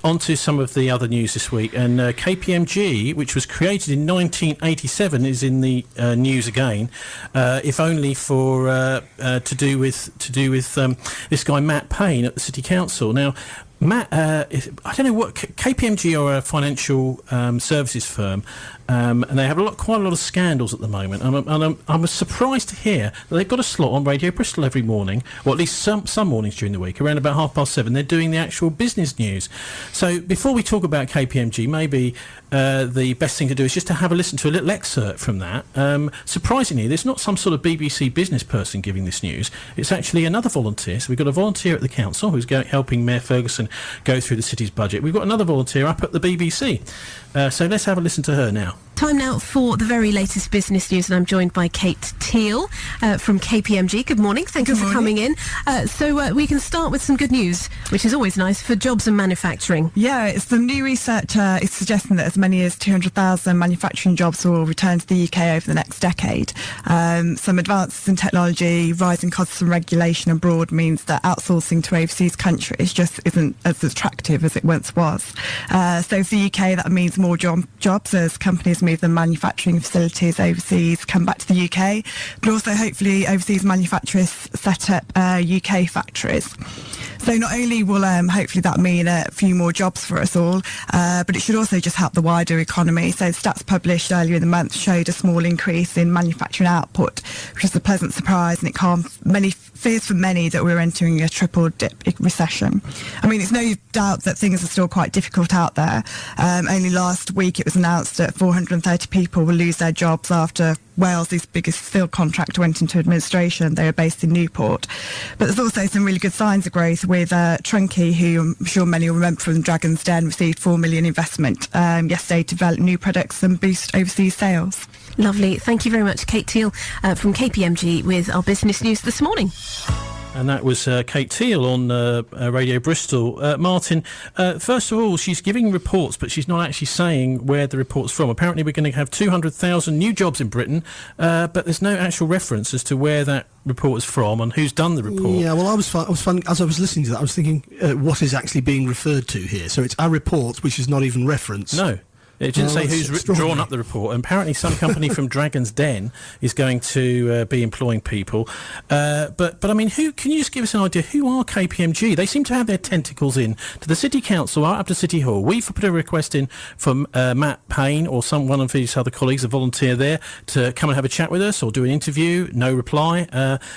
on to some of the other news this week. And KPMG, which was created in 1987, is in the news again, if only for to do with this guy Matt Payne at the City Council. Now, Matt, I don't know what KPMG are a financial services firm, and they have quite a lot of scandals at the moment. And I'm surprised to hear that they've got a slot on Radio Bristol every morning, or at least some mornings during the week, around about 7:30. They're doing the actual business news. So before we talk about KPMG, maybe the best thing to do is just to have a listen to a little excerpt from that. Surprisingly, there's not some sort of BBC business person giving this news. It's actually another volunteer. So we've got a volunteer at the council who's helping Mayor Ferguson go through the city's budget. We've got another volunteer up at the BBC. So let's have a listen to her now. Time now for the very latest business news, and I'm joined by Kate Teal from KPMG. Good morning. Thank you for coming in. So we can start with some good news, which is always nice for jobs and manufacturing. Yeah, it's the new research is suggesting that as many as 200,000 manufacturing jobs will return to the UK over the next decade. Some advances in technology, rising costs and regulation abroad means that outsourcing to overseas countries just isn't as attractive as it once was. So for the UK, that means more jobs as companies move their manufacturing facilities overseas, come back to the UK, but also hopefully overseas manufacturers set up UK factories. So not only will hopefully that mean a few more jobs for us all, but it should also just help the wider economy. So stats published earlier in the month showed a small increase in manufacturing output, which is a pleasant surprise, and it calmed fears for many that we're entering a triple dip recession. I mean, it's no doubt that things are still quite difficult out there. Only last week it was announced that 430 people will lose their jobs after Wales's biggest steel contractor went into administration. They are based in Newport. But there's also some really good signs of growth with Trunky, who I'm sure many will remember from Dragon's Den, received $4 million investment yesterday to develop new products and boost overseas sales. Lovely. Thank you very much, Kate Teal from KPMG with our business news this morning. And that was Kate Teal on Radio Bristol. Martin, first of all, she's giving reports, but she's not actually saying where the report's from. Apparently we're going to have 200,000 new jobs in Britain, but there's no actual reference as to where that report is from and who's done the report. Yeah, well, I was fun as I was listening to that, I was thinking, what is actually being referred to here? So it's our report, which is not even referenced. No. It didn't say who's drawn up the report. And apparently some company from Dragon's Den is going to be employing people. But I mean, can you just give us an idea, who are KPMG? They seem to have their tentacles in to the City Council, right up to City Hall. We've put a request in from Matt Payne or one of his other colleagues, a volunteer there, to come and have a chat with us or do an interview. No reply.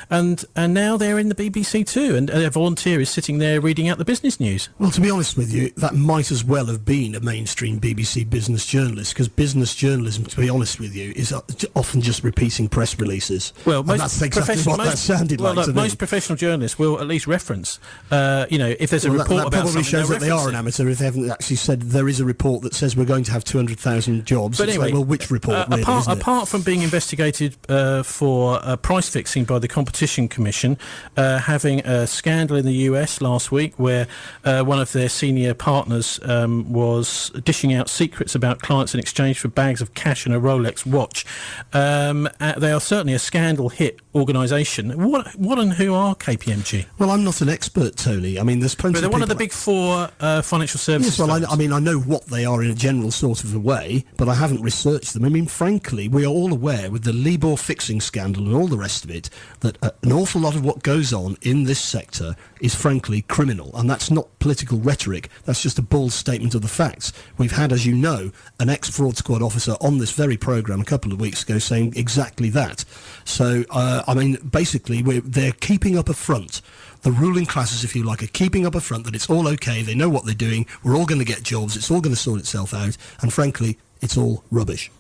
And now they're in the BBC too. And their volunteer is sitting there reading out the business news. Well, to be honest with you, that might as well have been a mainstream BBC business journalist, because business journalism, to be honest with you, is often just repeating press releases. Well, that's exactly what that sounded like. Look, most professional journalists will at least reference, if there's a report about something. That probably shows that they are an amateur if they haven't actually said there is a report that says we're going to have 200,000 jobs. But anyway, well, which report? Really, apart from being investigated for price fixing by the Competition Commission, having a scandal in the US last week where one of their senior partners was dishing out secrets about clients in exchange for bags of cash and a Rolex watch. They are certainly a scandal hit organisation. What and who are KPMG? Well, I'm not an expert, Tony. I mean, there's plenty. But they're one of the big four financial services. Yes, well, I mean, I know what they are in a general sort of a way, but I haven't researched them. I mean, frankly, we are all aware with the Libor fixing scandal and all the rest of it that an awful lot of what goes on in this sector is frankly criminal, and that's not political rhetoric. That's just a bold statement of the facts. We've had, as you know, an ex-fraud squad officer on this very programme a couple of weeks ago saying exactly that. So, I mean, basically, they're keeping up a front. The ruling classes, if you like, are keeping up a front that it's all okay, they know what they're doing, we're all going to get jobs, it's all going to sort itself out, and frankly, it's all rubbish.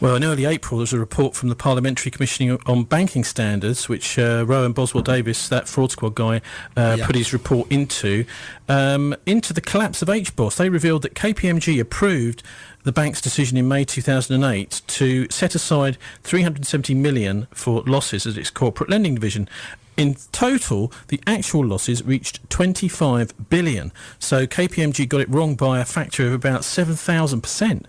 Well, in early April, there was a report from the Parliamentary Commission on Banking Standards, which Rowan Boswell-Davis, that fraud squad guy, put his report into the collapse of HBOS. They revealed that KPMG approved the bank's decision in May 2008 to set aside $370 million for losses as its corporate lending division. In total, the actual losses reached 25 billion. So KPMG got it wrong by a factor of about 7,000%.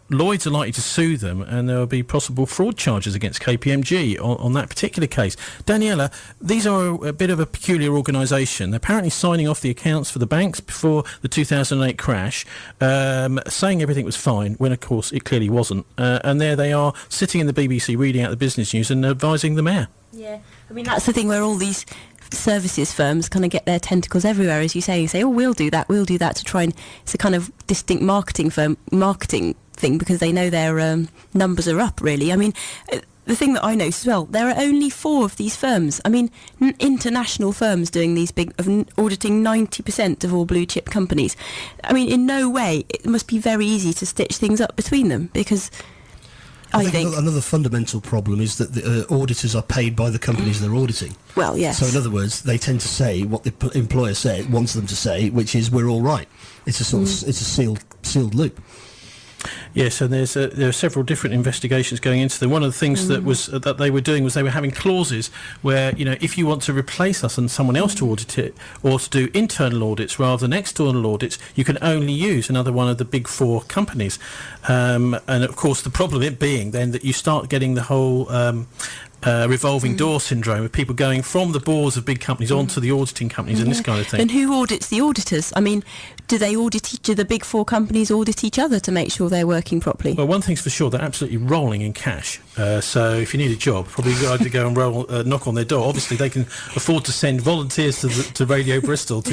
Lloyds are likely to sue them, and there will be possible fraud charges against KPMG on that particular case. Daniella, these are a bit of a peculiar organisation. They're apparently signing off the accounts for the banks before the 2008 crash, saying everything was fine, when of course it clearly wasn't. And there they are, sitting in the BBC, reading out the business news and advising the mayor. Yeah, I mean, that's the thing where all these services firms kind of get their tentacles everywhere, as you say, oh, we'll do that to try and, it's a kind of distinct marketing thing, because they know their numbers are up, really. I mean, the thing that I noticed as well, there are only 4 of these firms. I mean, international firms doing these auditing 90% of all blue chip companies. I mean, in no way, it must be very easy to stitch things up between them, because I think another fundamental problem is that the auditors are paid by the companies they're auditing. Well, yes. So in other words, they tend to say what the employer wants them to say, which is we're all right. It's a sort of it's a sealed loop. Yes, and there are several different investigations going into them. One of the things that they were doing was they were having clauses where, you know, if you want to replace us and someone else to audit it, or to do internal audits rather than external audits, you can only use another one of the big 4 companies. And of course, the problem it being then that you start getting the whole revolving door syndrome of people going from the boards of big companies onto the auditing companies and this kind of thing. And who audits the auditors? I mean, do the big 4 companies audit each other to make sure they're working properly? Well, one thing's for sure, they're absolutely rolling in cash. So if you need a job, probably go to go and knock on their door. Obviously, they can afford to send volunteers to Radio Bristol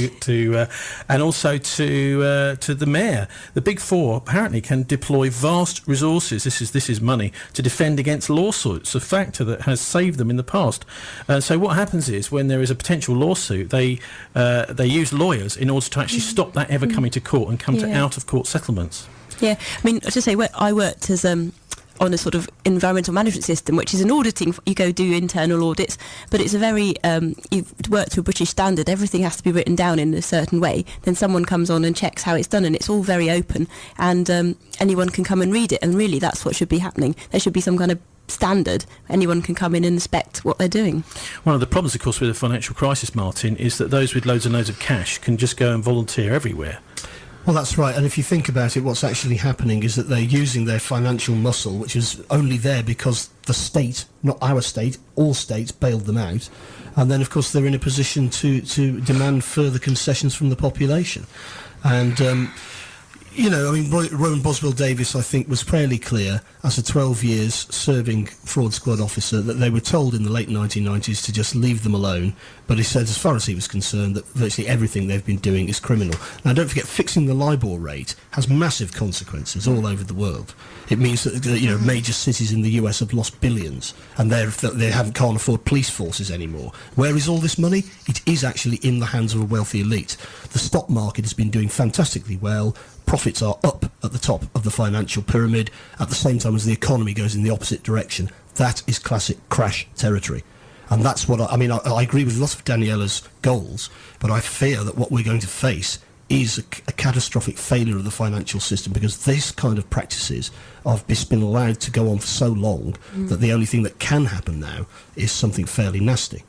and also to the mayor. The big 4 apparently can deploy vast resources. This is money to defend against lawsuits, a factor that has saved them in the past. So what happens is when there is a potential lawsuit, they use lawyers in order to actually stop that ever coming to court and come to out-of-court settlements. Yeah, I mean, to say, I worked as on a sort of environmental management system, which is an auditing. You go do internal audits, but it's a very you've worked to a British standard. Everything has to be written down in a certain way. Then someone comes on and checks how it's done, and it's all very open, and anyone can come and read it. And really, that's what should be happening. There should be some kind of standard. Anyone can come in and inspect what they're doing. One of the problems, of course, with the financial crisis, Martin, is that those with loads and loads of cash can just go and volunteer everywhere. Well, that's right. And if you think about it, what's actually happening is that they're using their financial muscle, which is only there because the state, not our state, all states bailed them out. And then, of course, they're in a position to demand further concessions from the population. And you know, I mean, Rowan Boswell-Davies, I think, was fairly clear as a 12 years serving fraud squad officer that they were told in the late 1990s to just leave them alone. But he said, as far as he was concerned, that virtually everything they've been doing is criminal. Now, don't forget, fixing the LIBOR rate has massive consequences all over the world. It means that, you know, major cities in the US have lost billions, and can't afford police forces anymore. Where is all this money? It is actually in the hands of a wealthy elite. The stock market has been doing fantastically well. Profits are up at the top of the financial pyramid at the same time as the economy goes in the opposite direction. That is classic crash territory. And that's what I mean, I agree with lots of Daniella's goals, but I fear that what we're going to face is a catastrophic failure of the financial system, because these kind of practices have been allowed to go on for so long that the only thing that can happen now is something fairly nasty.